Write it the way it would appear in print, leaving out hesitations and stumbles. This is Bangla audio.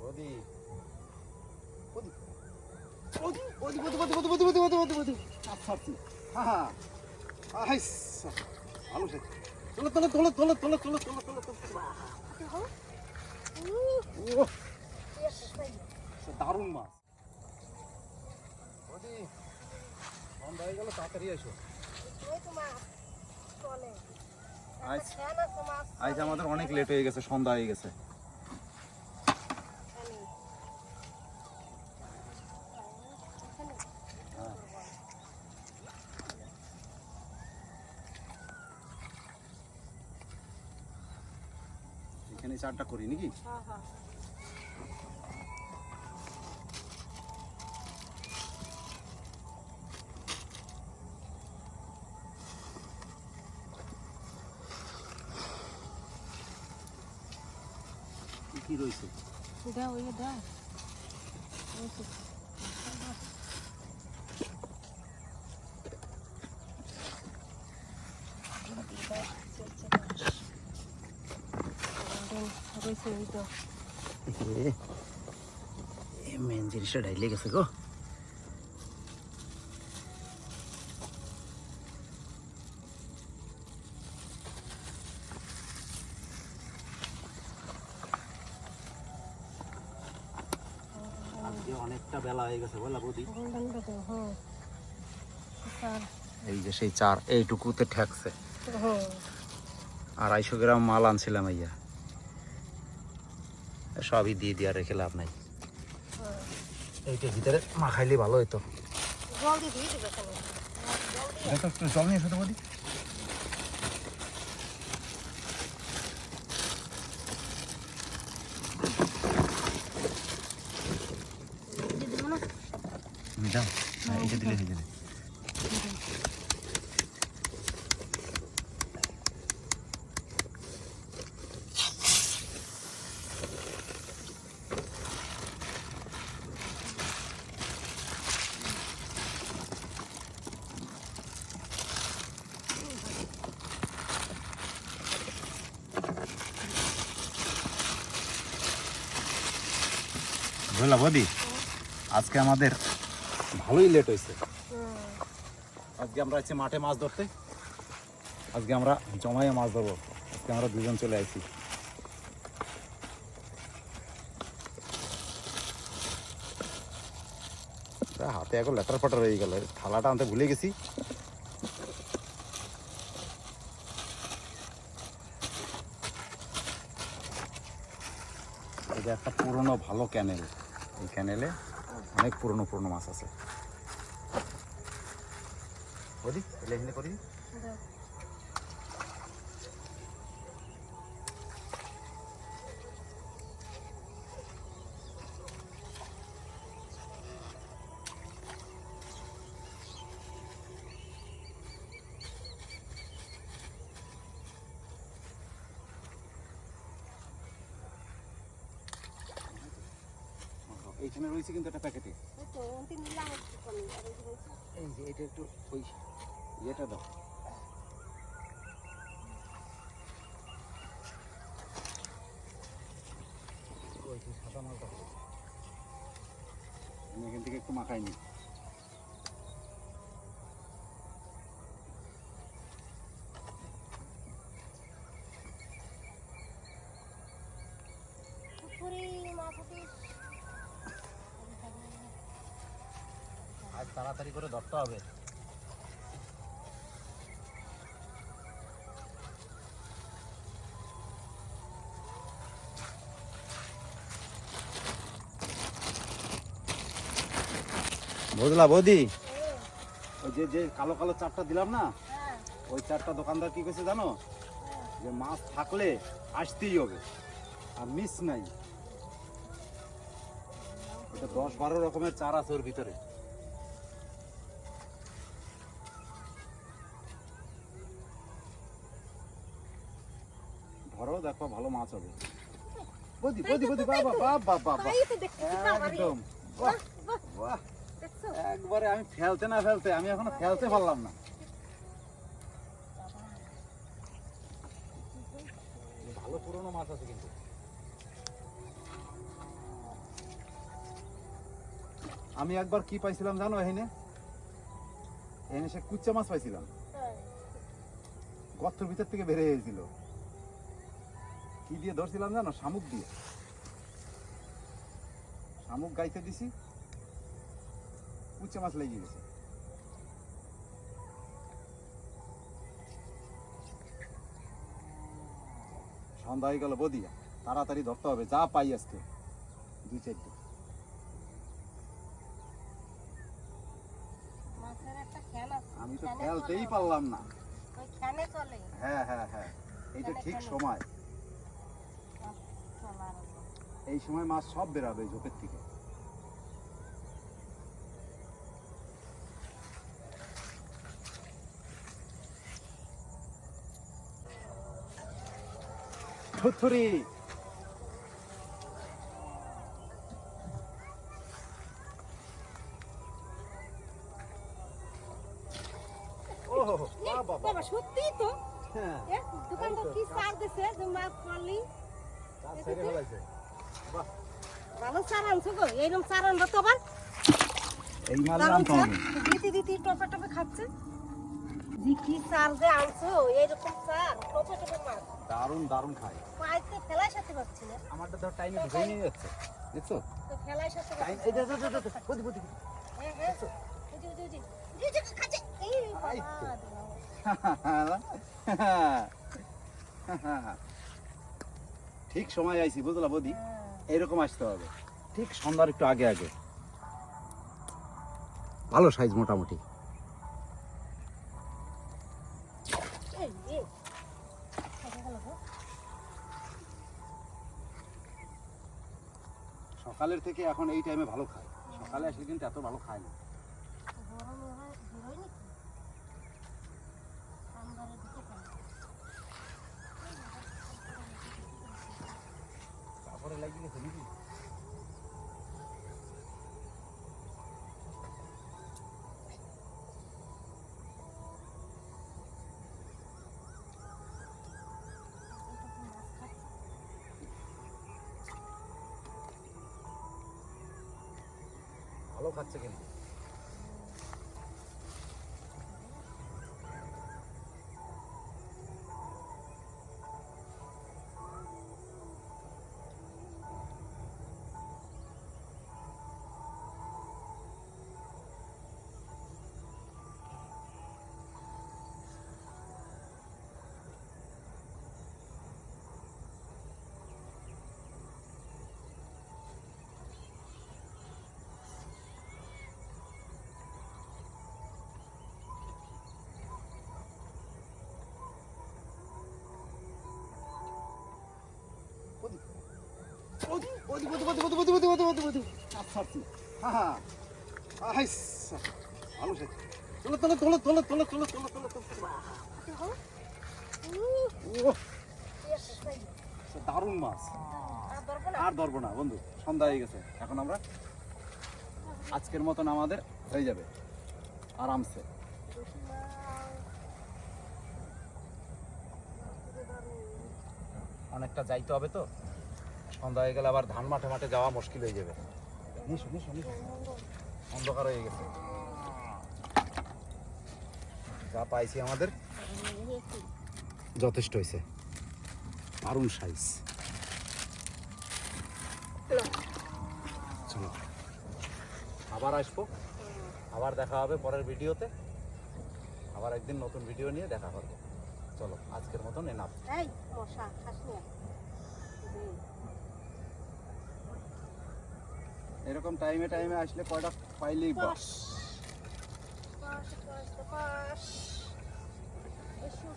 ওদি ওদি ওদি ওদি আচ্ছা হ্যাঁ হ্যাঁ আইসা ভালো সে তোলো তোলো তোলো তোলো তোলো তোলো তোলো তোলো তোলো দারুণ মাছ ওদি সন্ধ্যা হয়ে গেল তাড়াতাড়ি এসো আজ আমাদের অনেক লেট হয়ে গেছে, সন্ধ্যা হয়ে গেছে। এখানে চারটা করি নাকি? কি রয়েছে দাও ওই দাও মেন জিনিসটা ঢাইলে গেছে গো। অনেকটা বেলা হয়ে গেছে বলা বৌদি। এই যে সেই চার এইটুকুতে ঠেকছে। 250 গ্রাম মাল আনছিলাম আইয়া, সবই দিয়ে দিয়ে রেখে লাভ নাই। এইটার ভিতরে মাখাইলে ভালো হইতো। জল নিয়ে এসো তো বৌদি। দাও এইটা দিলে হয়ে যাবে। বুঝলা বৌদি, আজকে আমাদের ভালোই লেট হয়েছে। আজকে আমরা আছি মাঠে মাছ ধরতে। আজকে আমরা জমায়ে মাছ ধরবো। আজকে আমরা দুজন চলে আসছি। হাতে এখন লেটার ফাটার হয়ে গেল, থালাটা আনতে ভুলে গেছি। এটা একটা পুরনো ভালো ক্যানেল। এই ক্যানেলে অনেক পুরনো পুরনো মাছ আছে। বৌদি এলে করি এইখানে রয়েছে কিন্তু একটা প্যাকেটে। এই যে এটা একটু ওই ইয়েটা দাও। সাদা মালটা আমি এখান থেকে একটু মাখাই নি। আজ তাড়াতাড়ি করে ধরতে হবে। বুঝলা বৌদি, ওই যে কালো কালো চারটা দিলাম না, ওই চারটা দোকানদার কি করেছে জানো, যে মাছ থাকলে আসতেই হবে, আর মিস নাই। ওটা 10-12 রকমের চার আছে ওর ভিতরে। ধরো দেখো ভালো মাছ হবে। বৌদি বৌদি বৌদি বাবা বাবা বাবা একদম বাহ। একবারে আমি ফেলতে না ফেলতে আমি এখনো ফেলতে পারলাম না। ভালো পুরনো মাছ আছে কিন্তু। আমি একবার কি পাইছিলাম জানো এখানে? এখানে সে কুচ্চা মাছ পাইছিলাম, গর্তের ভিতর থেকে বেরিয়ে গেছিল। কি দিয়ে ধরছিলাম জানো? শামুক দিয়ে। শামুক গাইতে দিছি, কুচ্চা মাছ লেগে গেছে। সন্ধ্যা হয়ে গেল বদিয়া, তাড়াতাড়ি ধরতে হবে, যা পাই আজকে 2-4টি। আমি তো খেলতেই পারলাম না। হ্যাঁ হ্যাঁ হ্যাঁ, এইটা ঠিক সময়। এই সময় মাছ সব বেরাবে ঝোপের থেকে। থুথুরি বাবা সত্যি তো দোকানদার কি সার দিছে যে মাছ পারলি ভালো সার আনছো গো। এইরকম সার আনবো তো আবার এই মাল আনতে হবে। দিতে দিতে টপে টপে খাচ্ছে। জি কি সার যে আনছো, এইরকম সার টপে টপে মাছ দারুণ দারুণ খায়। পাইতে ফেলাই সাথে পাচ্ছি না। আমারটা ধর টাইমে ঢুকে নিয়ে যাচ্ছে, দেখছো? তো ফেলাই সাথে টাইম এই দেখো দেখো দেখো বদি বদি। হ্যাঁ হ্যাঁ জি জি জি জি জি খাচ্ছে। এই এই তো। বাবা ঠিক সময় আইছি বুঝলা বদি, এরকম আসতে হবে ঠিক সন্ধ্যার একটু আগে আগে। ভালো সাইজ মোটামুটি। এই এই সকালের থেকে এখন এই টাইমে ভালো খায়, সকালে আসলে কিন্তু এত ভালো খায় না। গরম হয় হয় নাকি আমবারের দিকে খায়। তারপরে লাগিয়ে গেছে নাকি? ভালো খাচ্ছে কিন্তু। দারুণ মাছ। আর ধরবো না বন্ধু, সন্ধ্যা হয়ে গেছে। এখন আমরা আজকের মতন আমাদের হয়ে যাবে আরামসে। অনেকটা যাইতে হবে তো, সন্ধ্যা হয়ে গেলে আবার ধান মাঠে মাঠে যাওয়া মুশকিল হয়ে যাবে। অন্ধকার হয়ে গেছে। যা পাইছি আমাদের যথেষ্ট হয়েছে। দারুণ সাইজ। চলো আবার আসবো, আবার দেখা হবে পরের ভিডিওতে। আবার একদিন নতুন ভিডিও নিয়ে দেখা করবো। চলো আজকের মতন এনাফ। এই মশা খাসনি এরকম টাইমে টাইমে আসলে কয়টা পাইলেই বাস। পাশ পাশ পাশ এসো